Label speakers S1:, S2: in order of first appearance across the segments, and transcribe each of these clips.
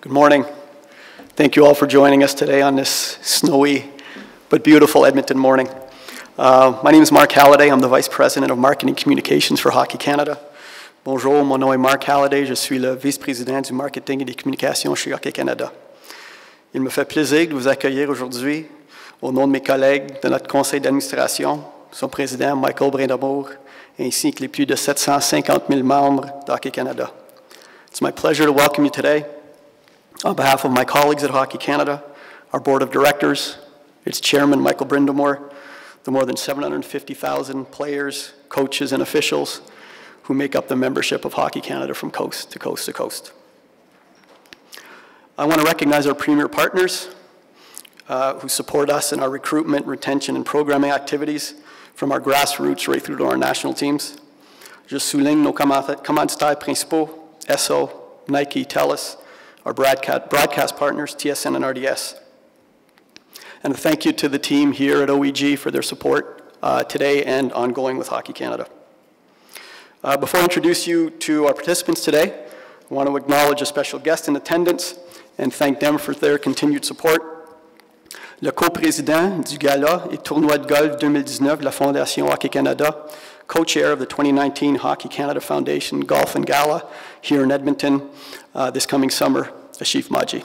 S1: Good morning. Thank you all for joining us today on this snowy but beautiful Edmonton morning. My name is Mark Halliday. I'm the Vice President of Marketing Communications for Hockey Canada. Bonjour, mon nom est Mark Halliday. Je suis le vice-président du marketing et des communications chez Hockey Canada. Il me fait plaisir de vous accueillir aujourd'hui au nom de mes collègues de notre conseil d'administration, son président Michael Brindamour, ainsi que les plus de 750 000 membres de Hockey Canada. It's my pleasure to welcome you today on behalf of my colleagues at Hockey Canada, our board of directors, its chairman Michael Brindamour, the more than 750,000 players, coaches, and officials who make up the membership of Hockey Canada from coast to coast to coast. I want to recognize our premier partners who support us in our recruitment, retention, and programming activities from our grassroots right through to our national teams. Je souligne nos commanditaires principaux, Esso, Nike, TELUS, our broadcast partners, TSN and RDS. And a thank you to the team here at OEG for their support today and ongoing with Hockey Canada. Before I introduce you to our participants today, I want to acknowledge a special guest in attendance and thank them for their continued support. Le co-président du Gala et tournoi de golf 2019 de la Fondation Hockey Canada, co-chair of the 2019 Hockey Canada Foundation Golf and Gala here in Edmonton this coming summer, Ashif Maji.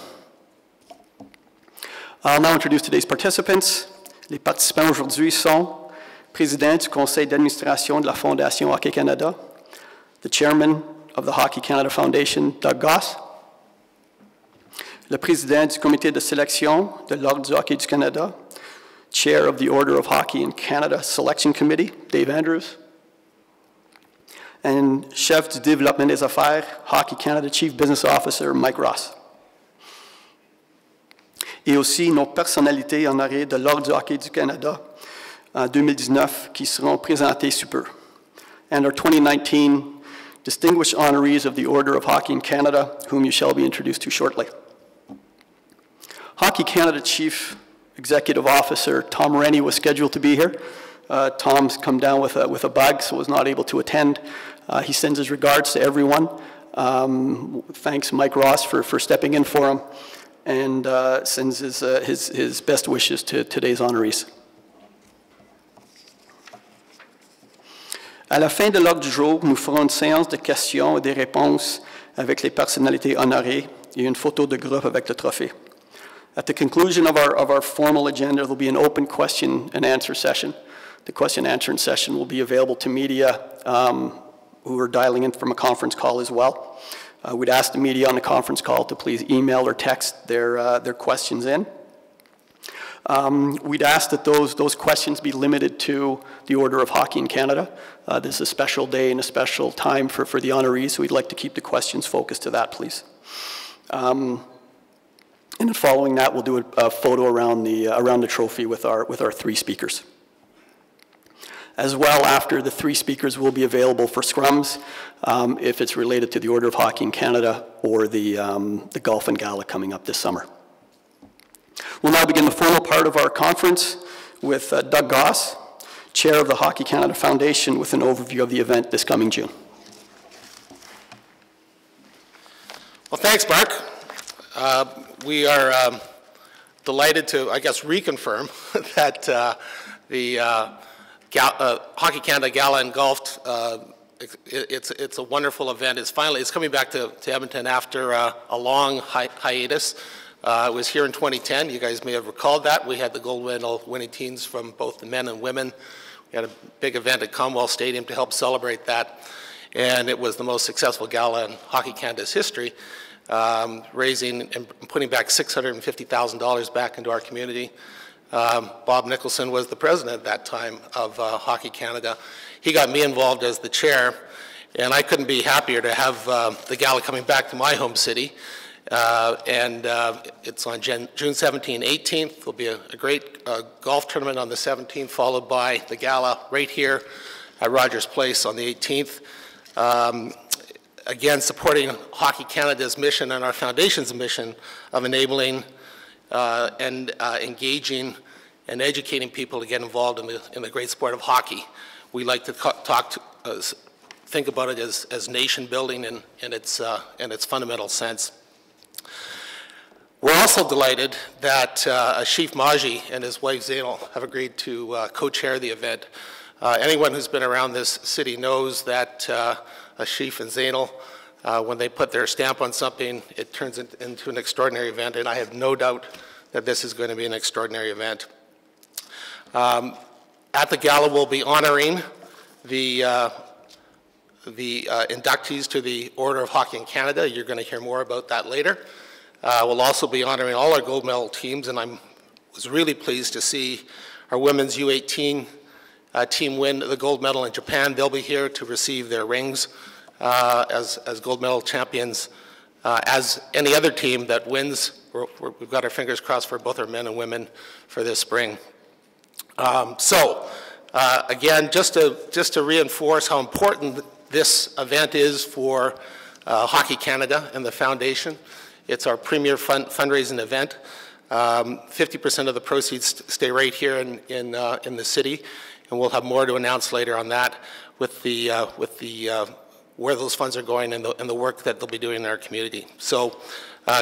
S1: I'll now introduce today's participants. Les participants aujourd'hui sont président du conseil d'administration de la Fondation Hockey Canada, the chairman of the Hockey Canada Foundation, Doug Goss, le président du comité de sélection de l'Ordre du Hockey du Canada, chair of the Order of Hockey in Canada Selection Committee, Dave Andrews, and chef du développement des affaires, Hockey Canada Chief Business Officer, Mike Ross. Et aussi nos personnalités honorées de l'Ordre du Hockey du Canada en 2019 qui seront présentées sous peu, and our 2019 distinguished honorees of the Order of Hockey in Canada, whom you shall be introduced to shortly. Hockey Canada Chief Executive Officer Tom Rennie was scheduled to be here. Tom's come down with a bug, so was not able to attend. He sends his regards to everyone. Thanks Mike Ross for stepping in for him, and sends his best wishes to today's honorees. À la fin de l'ordre du jour, nous ferons une séance de questions et de réponses avec les personnalités honorées et une photo de groupe avec le trophée. At the conclusion of our formal agenda, there will be an open question and answer session. The question and answer session will be available to media who are dialing in from a conference call as well. We'd ask the media on the conference call to please email or text their questions in. We'd ask that those questions be limited to the Order of Hockey in Canada. This is a special day and a special time for the honorees, so we'd like to keep the questions focused to that, please. And then following that, we'll do a photo around the trophy with our three speakers. As well, after the three speakers will be available for scrums if it's related to the Order of Hockey in Canada or the Golf and Gala coming up this summer. We'll now begin the formal part of our conference with Doug Goss, Chair of the Hockey Canada Foundation, with an overview of the event this coming June.
S2: Well, thanks, Mark. We are delighted to, I guess, reconfirm that the Hockey Canada Gala and Golf, it's a wonderful event. It's coming back to Edmonton after a long hiatus. It was here in 2010. You guys may have recalled that. We had the gold medal winning teams from both the men and women. We had a big event at Commonwealth Stadium to help celebrate that. And it was the most successful gala in Hockey Canada's history, raising and putting back $650,000 back into our community. Bob Nicholson was the president at that time of Hockey Canada. He got me involved as the chair, and I couldn't be happier to have the gala coming back to my home city. It's on June 17th, 18th. There'll be a great golf tournament on the 17th, followed by the gala right here at Rogers Place on the 18th. Again, supporting Hockey Canada's mission and our foundation's mission of enabling and engaging and educating people to get involved in the great sport of hockey. We like to think about it as nation building in its fundamental sense. We're also delighted that Ashif Maji and his wife Zainal have agreed to co-chair the event. Anyone who's been around this city knows that Ashif and Zainal, when they put their stamp on something, it turns into an extraordinary event, and I have no doubt that this is going to be an extraordinary event. At the gala, we'll be honoring the inductees to the Order of Hockey in Canada. You're going to hear more about that later. We'll also be honoring all our gold medal teams, and I was really pleased to see our women's U18 team win the gold medal in Japan. They'll be here to receive their rings as gold medal champions. As any other team that wins, we've got our fingers crossed for both our men and women for this spring. Again, just to reinforce how important this event is for Hockey Canada and the Foundation. It's our premier fundraising event. 50% of the proceeds stay right here in the city, and we'll have more to announce later on that with where those funds are going and the work that they'll be doing in our community. So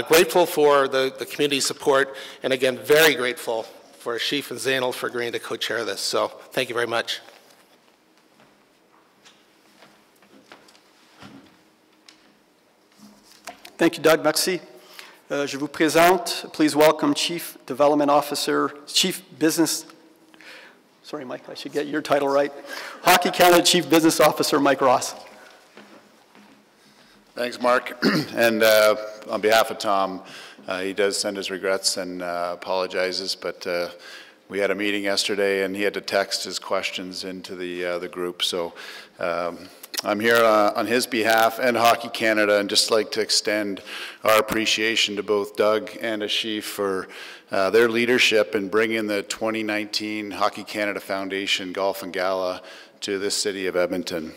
S2: grateful for the community support, and again, very grateful for Ashif and Zainal for agreeing to co-chair this. So thank you very much.
S1: Thank you, Doug. Merci. Je vous présente, please welcome Chief Development Officer, Chief Business, sorry Mike, I should get your title right, Hockey Canada Chief Business Officer Mike Ross.
S3: Thanks, Mark. And on behalf of Tom, he does send his regrets and apologizes, but we had a meeting yesterday and he had to text his questions into the group. So I'm here on his behalf and Hockey Canada, and just like to extend our appreciation to both Doug and Ashif for their leadership in bringing the 2019 Hockey Canada Foundation Golf and Gala to this city of Edmonton.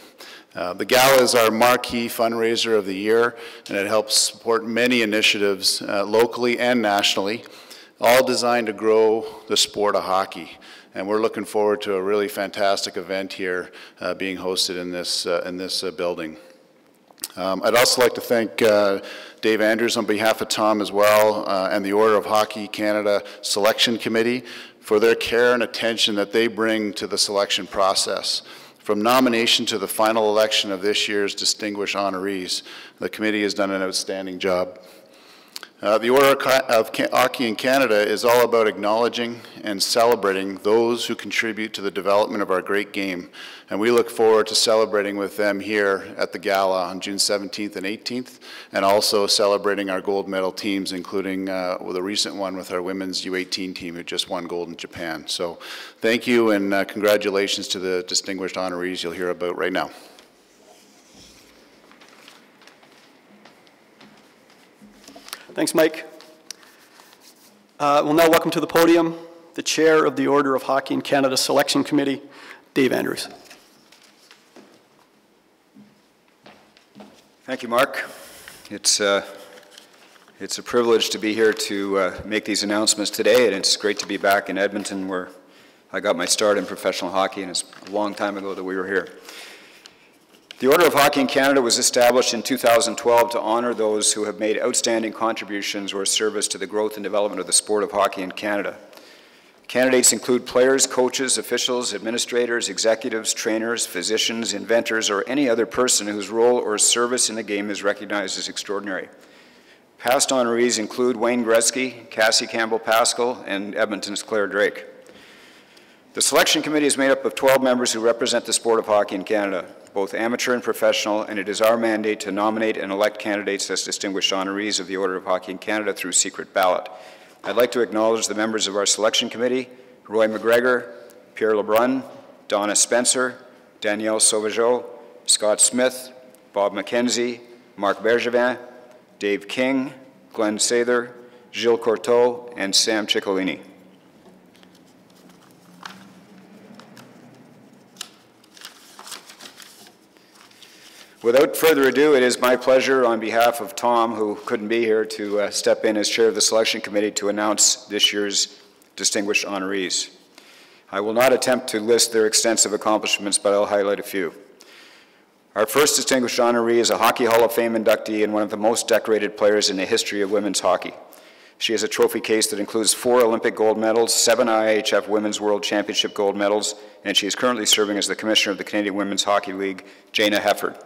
S3: The Gala is our marquee fundraiser of the year, and it helps support many initiatives locally and nationally, all designed to grow the sport of hockey. And we're looking forward to a really fantastic event here being hosted in this building. I'd also like to thank Dave Andrews on behalf of Tom as well, and the Order of Hockey Canada Selection Committee for their care and attention that they bring to the selection process. From nomination to the final election of this year's distinguished honorees, the committee has done an outstanding job. The Order of Hockey in Canada is all about acknowledging and celebrating those who contribute to the development of our great game, and we look forward to celebrating with them here at the Gala on June 17th and 18th, and also celebrating our gold medal teams, including the recent one with our women's U18 team who just won gold in Japan. So thank you, and congratulations to the distinguished honorees you'll hear about right now.
S1: Thanks, Mike. We'll now welcome to the podium the Chair of the Order of Hockey in Canada Selection Committee, Dave Andrews.
S4: Thank you, Mark. It's a privilege to be here to make these announcements today, and it's great to be back in Edmonton where I got my start in professional hockey, and it's a long time ago that we were here. The Order of Hockey in Canada was established in 2012 to honor those who have made outstanding contributions or service to the growth and development of the sport of hockey in Canada. Candidates include players, coaches, officials, administrators, executives, trainers, physicians, inventors, or any other person whose role or service in the game is recognized as extraordinary. Past honorees include Wayne Gretzky, Cassie Campbell-Pascal, and Edmonton's Claire Drake. The selection committee is made up of 12 members who represent the sport of hockey in Canada, both amateur and professional, and it is our mandate to nominate and elect candidates as distinguished honorees of the Order of Hockey in Canada through secret ballot. I'd like to acknowledge the members of our selection committee, Roy McGregor, Pierre Lebrun, Donna Spencer, Danielle Sauvageau, Scott Smith, Bob McKenzie, Marc Bergevin, Dave King, Glenn Sather, Gilles Courteau, and Sam Ciccolini. Without further ado, it is my pleasure on behalf of Tom, who couldn't be here, to step in as chair of the selection committee to announce this year's distinguished honorees. I will not attempt to list their extensive accomplishments, but I'll highlight a few. Our first distinguished honoree is a Hockey Hall of Fame inductee and one of the most decorated players in the history of women's hockey. She has a trophy case that includes 4 Olympic gold medals, 7 IIHF Women's World Championship gold medals, and she is currently serving as the Commissioner of the Canadian Women's Hockey League, Jayna Hefford.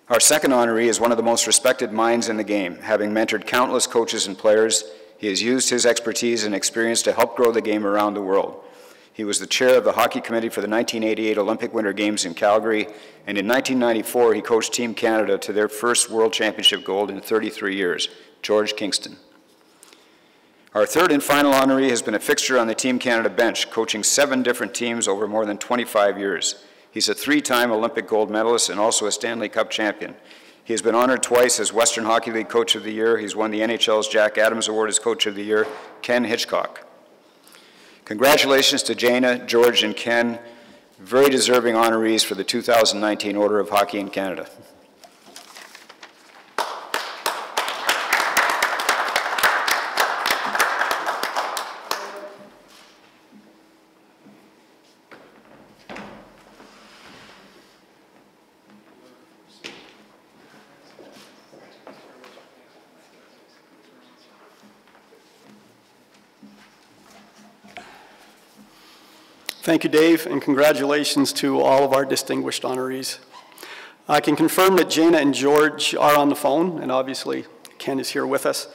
S4: Our second honoree is one of the most respected minds in the game. Having mentored countless coaches and players, he has used his expertise and experience to help grow the game around the world. He was the chair of the hockey committee for the 1988 Olympic Winter Games in Calgary, and in 1994 he coached Team Canada to their first World Championship gold in 33 years, George Kingston. Our third and final honoree has been a fixture on the Team Canada bench, coaching 7 different teams over more than 25 years. He's a 3-time Olympic gold medalist and also a Stanley Cup champion. He has been honored twice as Western Hockey League Coach of the Year. He's won the NHL's Jack Adams Award as Coach of the Year, Ken Hitchcock. Congratulations to Jayna, George, and Ken, very deserving honorees for the 2019 Order of Hockey in Canada.
S1: Thank you, Dave, and congratulations to all of our distinguished honorees. I can confirm that Jayna and George are on the phone, and obviously Ken is here with us.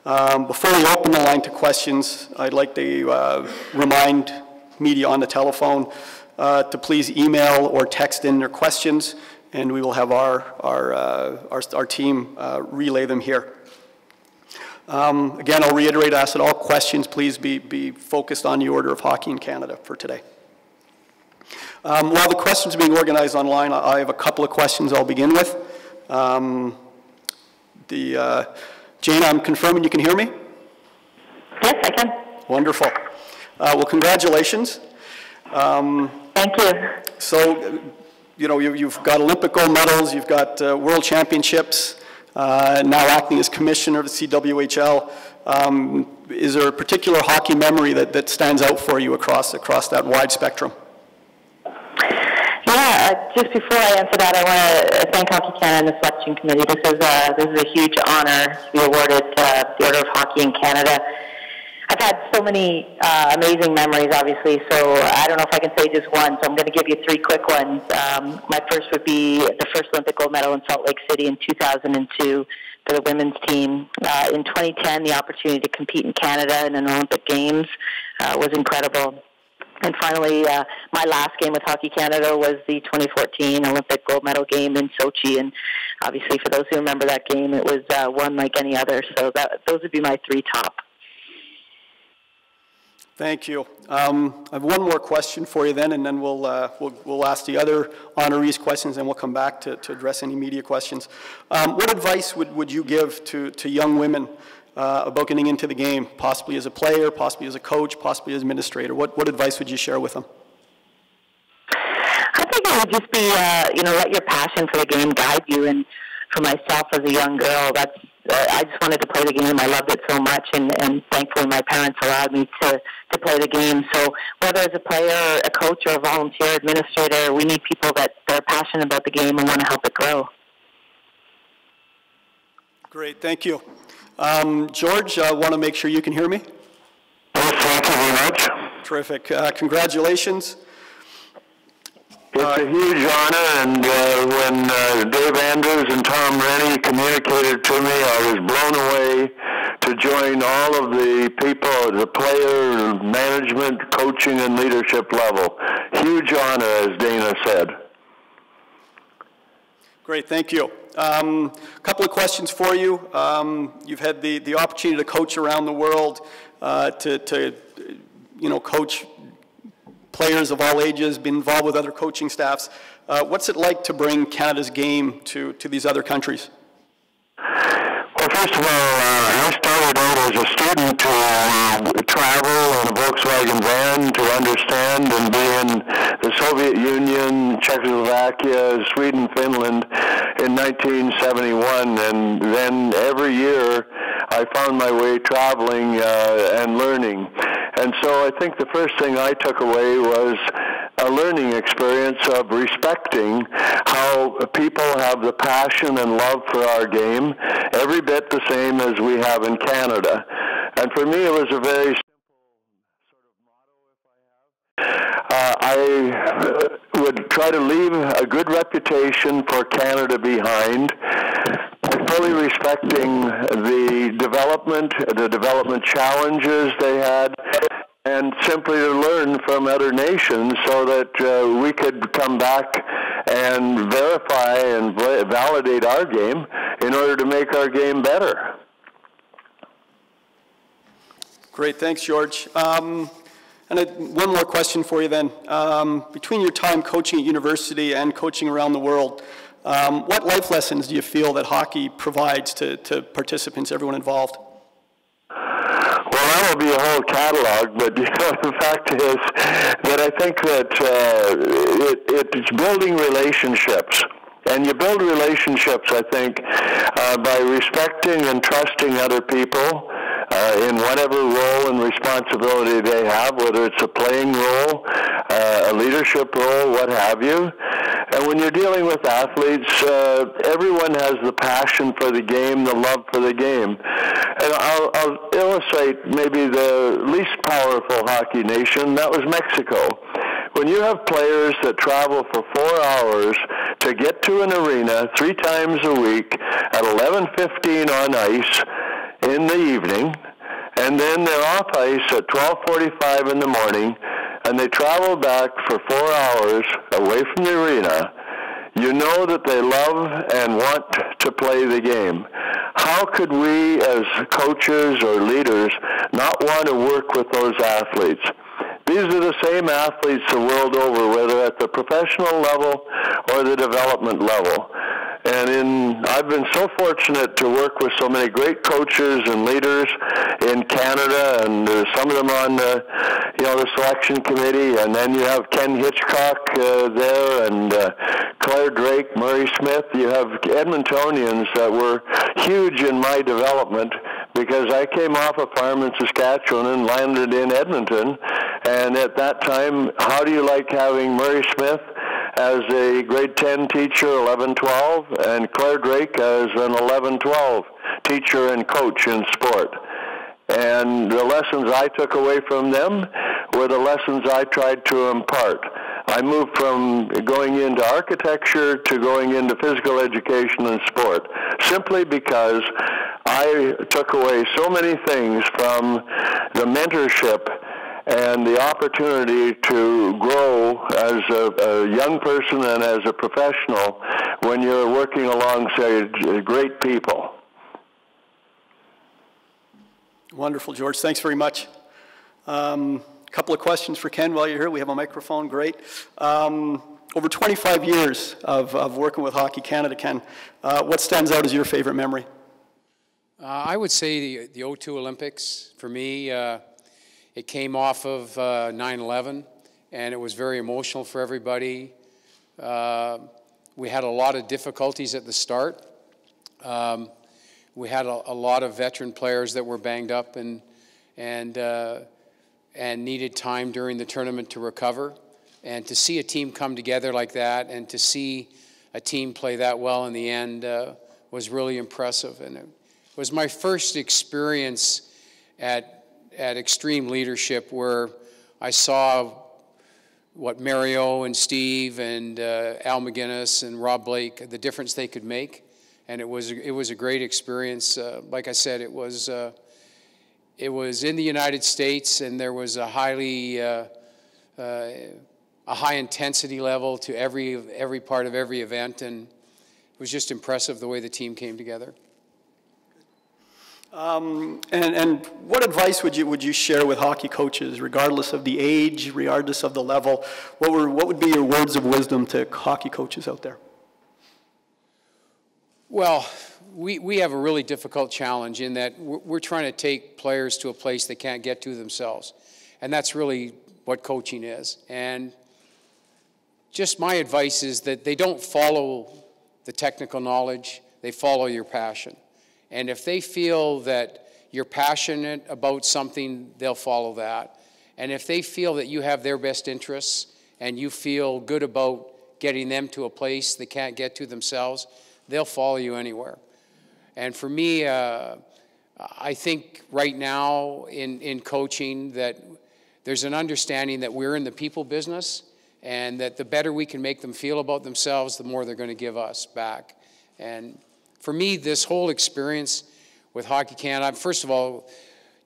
S1: Before we open the line to questions, I'd like to remind media on the telephone to please email or text in their questions, and we will have our team relay them here. Again, I'll reiterate, ask that all questions please be focused on the Order of Hockey in Canada for today. While the questions are being organized online, I have a couple of questions I'll begin with. Jayna, I'm confirming you can hear me?
S5: Yes, I can.
S1: Wonderful. Well, congratulations.
S5: Thank you.
S1: So, you know, you've got Olympic gold medals, you've got World Championships, now acting as Commissioner of the CWHL. Is there a particular hockey memory that stands out for you across that wide spectrum?
S5: Yeah, just before I answer that, I want to thank Hockey Canada and the selection committee. This is a huge honor to be awarded the Order of Hockey in Canada. I've had so many amazing memories, obviously, so I don't know if I can say just one, so I'm going to give you 3 quick ones. My first would be the first Olympic gold medal in Salt Lake City in 2002 for the women's team. In 2010, the opportunity to compete in Canada in an Olympic Games was incredible. And finally, my last game with Hockey Canada was the 2014 Olympic gold medal game in Sochi. And obviously, for those who remember that game, it was one like any other. So those would be my 3 top.
S1: Thank you. I have one more question for you then, and then we'll ask the other honorees questions, and we'll come back to address any media questions. What advice would you give to young women about getting into the game, possibly as a player, possibly as a coach, possibly as administrator? What advice would you share with them?
S5: I think it would just be, let your passion for the game guide you. And for myself as a young girl, I just wanted to play the game. I loved it so much, and thankfully my parents allowed me to play the game. So whether as a player, a coach, or a volunteer administrator, we need people that are passionate about the game and want to help it grow.
S1: Great, thank you. George, I want to make sure you can hear me.
S6: Yes, thank you very much.
S1: Terrific. Congratulations.
S6: It's a huge honor, and when Dave Andrews and Tom Rennie communicated to me, I was blown away to join all of the people at the player, management, coaching, and leadership level. Huge honor, as Dana said.
S1: Great, thank you. A couple of questions for you. You've had the opportunity to coach around the world, to coach players of all ages, been involved with other coaching staffs. What's it like to bring Canada's game to these other countries?
S6: Well, first of all, I started out as a student to travel in a Volkswagen van to understand and be in the Soviet Union, Czechoslovakia, Sweden, Finland in 1971. And then every year I found my way traveling and learning. And so I think the first thing I took away was a learning experience of respecting how people have the passion and love for our game, every bit the same as we have in Canada. And for me, it was a very I would try to leave a good reputation for Canada behind, fully respecting the development challenges they had, and simply to learn from other nations so that we could come back and verify and validate our game in order to make our game better.
S1: Great, thanks, George. One more question for you then. Between your time coaching at university and coaching around the world, what life lessons do you feel that hockey provides to participants, everyone involved?
S6: Well, that'll be a whole catalog, but the fact is that I think that it's building relationships. And you build relationships, I think, by respecting and trusting other people in whatever role and responsibility they have, whether it's a playing role, a leadership role, what have you. And when you're dealing with athletes, everyone has the passion for the game, the love for the game. And I'll illustrate maybe the least powerful hockey nation, that was Mexico. When you have players that travel for 4 hours to get to an arena 3 times a week at 11:15 on ice in the evening, and then they're off ice at 12:45 in the morning, and they travel back for 4 hours away from the arena, you know that they love and want to play the game. How could we as coaches or leaders not want to work with those athletes? These are the same athletes the world over, whether at the professional level or the development level. And I've been so fortunate to work with so many great coaches and leaders in Canada, and some of them on the selection committee. And then you have Ken Hitchcock there, and Claire Drake, Murray Smith. You have Edmontonians that were huge in my development, because I came off a farm in Saskatchewan and landed in Edmonton. And at that time, how do you like having Murray Smith as a grade 10 teacher, 11-12, and Claire Drake as an 11-12 teacher and coach in sport? And the lessons I took away from them were the lessons I tried to impart. I moved from going into architecture to going into physical education and sport, simply because I took away so many things from the mentorship and the opportunity to grow as a young person and as a professional when you're working alongside great people.
S1: Wonderful, George. Thanks very much. A couple of questions for Ken while you're here. We have a microphone. Great. Over 25 years of working with Hockey Canada, Ken, what stands out as your favorite memory?
S7: I would say the 02 Olympics. For me, it came off of 9/11, and it was very emotional for everybody. We had a lot of difficulties at the start. We had a lot of veteran players that were banged up and needed time during the tournament to recover. And to see a team come together like that, and to see a team play that well in the end was really impressive. And it was my first experience at extreme leadership, where I saw what Mario and Steve and Al McGuinness and Rob Blake, the difference they could make. And it was a great experience. Like I said, it was in the United States, and there was a high intensity level to every part of every event, and it was just impressive the way the team came together.
S1: And what advice would you share with hockey coaches, regardless of the age, regardless of the level? What would be your words of wisdom to hockey coaches out there?
S7: Well, we have a really difficult challenge in that we're trying to take players to a place they can't get to themselves. And that's really what coaching is. And just my advice is that they don't follow the technical knowledge, they follow your passion. And if they feel that you're passionate about something, they'll follow that. And if they feel that you have their best interests and you feel good about getting them to a place they can't get to themselves, they'll follow you anywhere. And for me, I think right now in coaching that there's an understanding that we're in the people business, and that the better we can make them feel about themselves, the more they're going to give us back. And for me, this whole experience with Hockey Canada, first of all,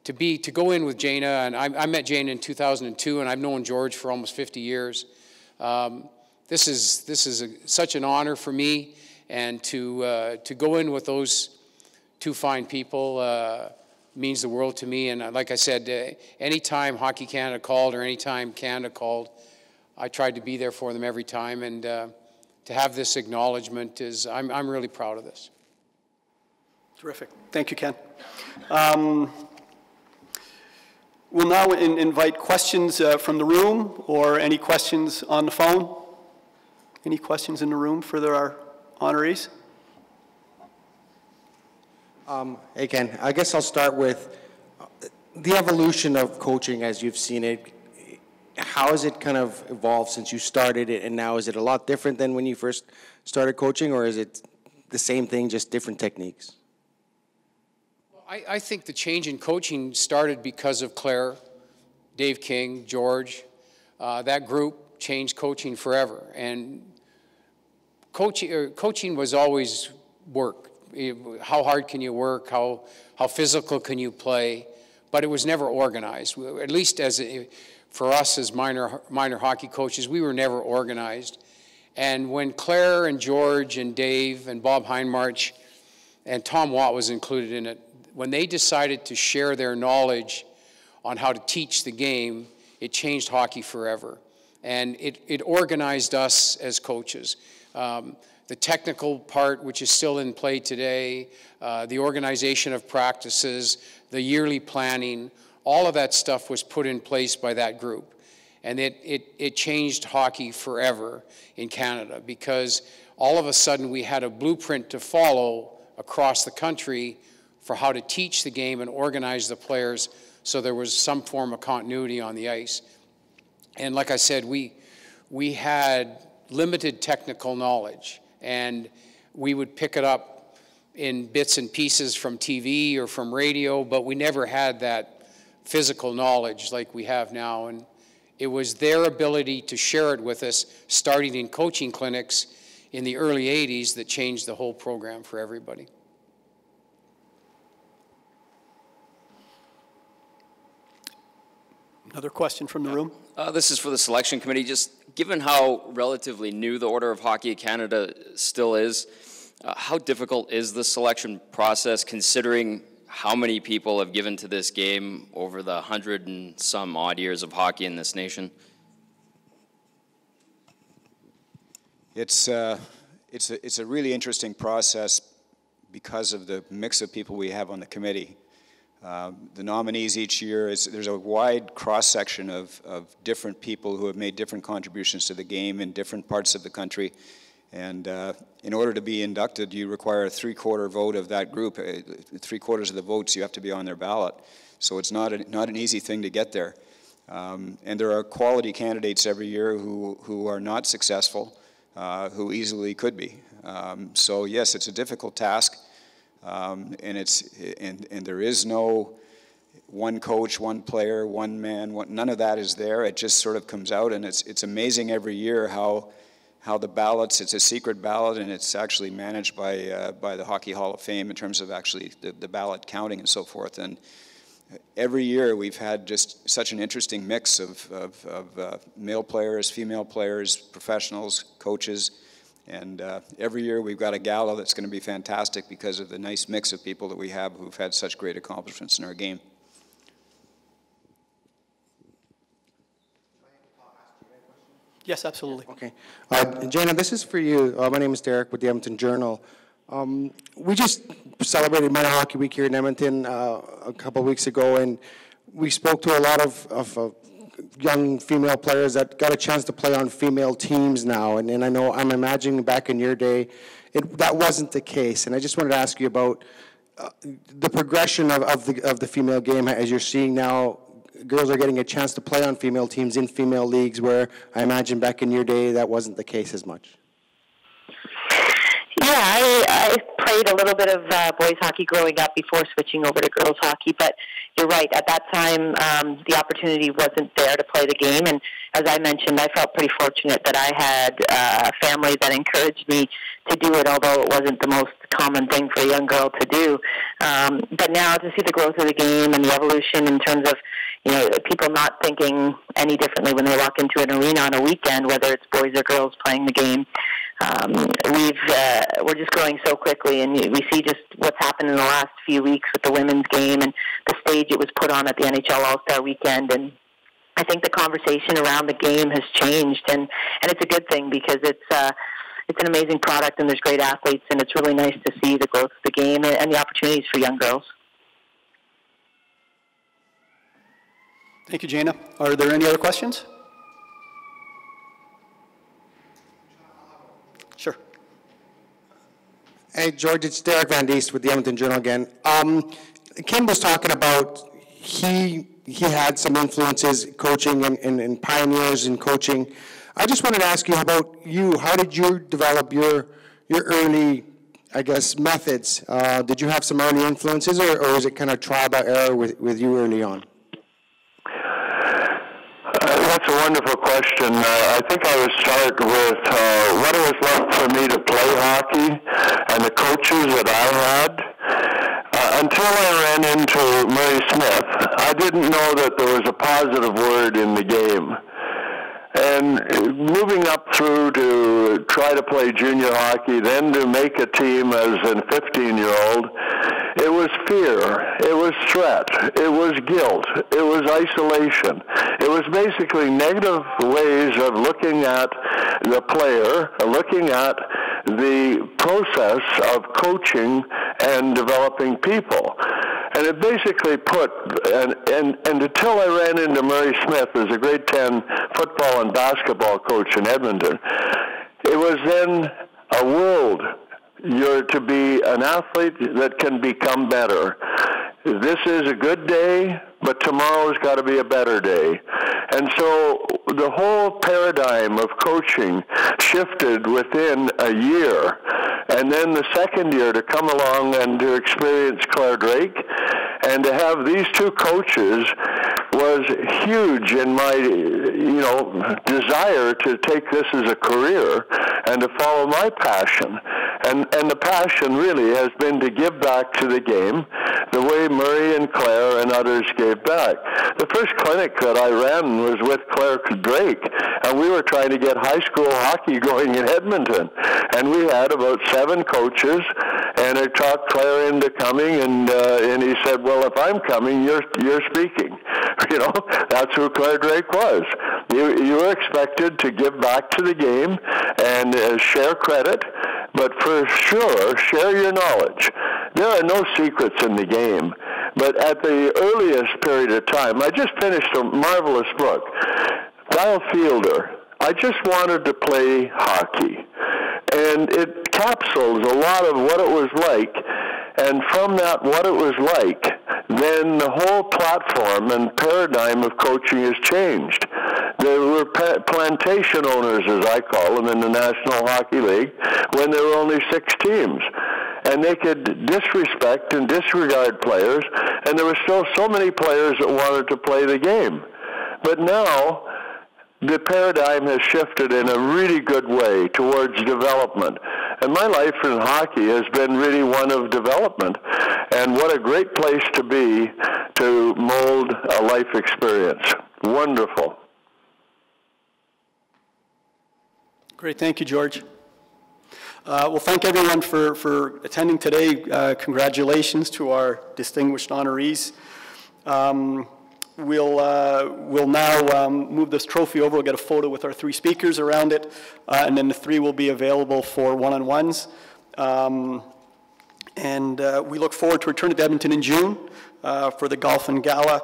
S7: to go in with Jayna, and I met Jayna in 2002, and I've known George for almost 50 years. This is such an honor for me, and to go in with those two fine people means the world to me. And like I said, anytime Hockey Canada called or anytime Canada called, I tried to be there for them every time. And to have this acknowledgement I'm really proud of this.
S1: Terrific. Thank you, Ken. We'll now invite questions from the room or any questions on the phone. Any questions in the room for our honorees?
S8: Hey, Ken. I guess I'll start with the evolution of coaching as you've seen it. How has it kind of evolved since you started it, and now is it a lot different than when you first started coaching, or is it the same thing, just different techniques?
S7: I think the change in coaching started because of Claire, Dave King, George. That group changed coaching forever. And coaching was always work. How hard can you work? How physical can you play? But it was never organized. At least for us as minor hockey coaches, we were never organized. And when Claire and George and Dave and Bob Heinmarch and Tom Watt was included in it, when they decided to share their knowledge on how to teach the game, it changed hockey forever. And it organized us as coaches. The technical part, which is still in play today, the organization of practices, the yearly planning, all of that stuff was put in place by that group. And it changed hockey forever in Canada, because all of a sudden we had a blueprint to follow across the country for how to teach the game and organize the players so there was some form of continuity on the ice. And like I said, we had limited technical knowledge, and we would pick it up in bits and pieces from TV or from radio, but we never had that physical knowledge like we have now. And it was their ability to share it with us, starting in coaching clinics in the early 80s, that changed the whole program for everybody.
S1: Another question from the room?
S9: This is for the selection committee. Just given how relatively new the Order of Hockey Canada still is, how difficult is the selection process, considering how many people have given to this game over the 100 and some odd years of hockey in this nation?
S4: It's a really interesting process because of the mix of people we have on the committee. The nominees each year, there's a wide cross-section of different people who have made different contributions to the game in different parts of the country. And in order to be inducted, you require a three-quarter vote of that group. Three-quarters of the votes, you have to be on their ballot. So it's not an easy thing to get there. And there are quality candidates every year who are not successful, who easily could be. So yes, it's a difficult task. And there is no one coach, one player, one man. None of that is there. It just sort of comes out, and it's amazing every year how the ballots. It's a secret ballot, and it's actually managed by the Hockey Hall of Fame in terms of actually the ballot counting and so forth. And every year we've had just such an interesting mix of male players, female players, professionals, coaches. And every year we've got a gala that's going to be fantastic because of the nice mix of people that we have who've had such great accomplishments in our game.
S1: Yes, absolutely.
S8: Okay. Jayna, this is for you. My name is Derek with the Edmonton Journal. We just celebrated Minor Hockey Week here in Edmonton a couple of weeks ago, and we spoke to a lot of young female players that got a chance to play on female teams now. And I know, I'm imagining back in your day, that wasn't the case. And I just wanted to ask you about the progression of the female game as you're seeing now girls are getting a chance to play on female teams in female leagues, where I imagine back in your day that wasn't the case as much.
S5: Yeah, I played a little bit of boys hockey growing up before switching over to girls hockey, but you're right. At that time, the opportunity wasn't there to play the game, and as I mentioned, I felt pretty fortunate that I had a family that encouraged me to do it, although it wasn't the most common thing for a young girl to do. But now to see the growth of the game and the evolution in terms of, people not thinking any differently when they walk into an arena on a weekend, whether it's boys or girls playing the game. We're just growing so quickly, and we see just what's happened in the last few weeks with the women's game and the stage it was put on at the NHL All-Star Weekend. And I think the conversation around the game has changed, and it's a good thing because it's an amazing product and there's great athletes, and it's really nice to see the growth of the game and the opportunities for young girls.
S1: Thank you, Jayna. Are there any other questions? Sure.
S8: Hey, George, it's Derek Van Diest with the Edmonton Journal again. Kim was talking about he had some influences coaching and pioneers in coaching. I just wanted to ask you about you. How did you develop your early, I guess, methods? Did you have some early influences, or was it kind of trial by error with you early on?
S6: That's a wonderful question. I think I would start with what it was like for me to play hockey and the coaches that I had. Until I ran into Murray Smith, I didn't know that there was a positive word in the game. And moving up through to try to play junior hockey, then to make a team as a 15-year-old, it was fear, it was threat, it was guilt, it was isolation. It was basically negative ways of looking at the player, looking at the process of coaching and developing people. And it basically put, and until I ran into Murray Smith as a grade 10 football and basketball coach in Edmonton, it was then a world. You're to be an athlete that can become better. This is a good day, but tomorrow's got to be a better day. And so the whole paradigm of coaching shifted within a year. And then the second year to come along and to experience Claire Drake and to have these two coaches was huge in my, desire to take this as a career and to follow my passion. And the passion really has been to give back to the game the way Murray and Claire and others gave back. The first clinic that I ran was with Claire Drake, and we were trying to get high school hockey going in Edmonton. And we had about 7 coaches, and I talked Claire into coming, and he said, well, if I'm coming, you're speaking. That's who Claire Drake was. You were expected to give back to the game and share credit, but for sure, share your knowledge. There are no secrets in the game, but at the earliest period of time, I just finished a marvelous book, Dial Fielder. I just wanted to play hockey, and it capsules a lot of what it was like, and from that, what it was like, then the whole platform and paradigm of coaching has changed. There were plantation owners, as I call them, in the National Hockey League when there were only 6 teams. And they could disrespect and disregard players, and there were still so many players that wanted to play the game. But now, the paradigm has shifted in a really good way towards development. And my life in hockey has been really one of development. And what a great place to be to mold a life experience. Wonderful.
S1: Great, thank you, George. Well, thank everyone for attending today. Congratulations to our distinguished honorees. We'll now move this trophy over. We'll get a photo with our 3 speakers around it, and then the 3 will be available for one-on-ones. And we look forward to returning to Edmonton in June for the Golf and Gala,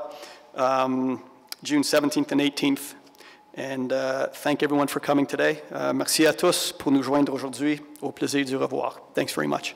S1: June 17th and 18th. And thank everyone for coming today. Merci à tous pour nous joindre aujourd'hui. Au plaisir du revoir. Thanks very much.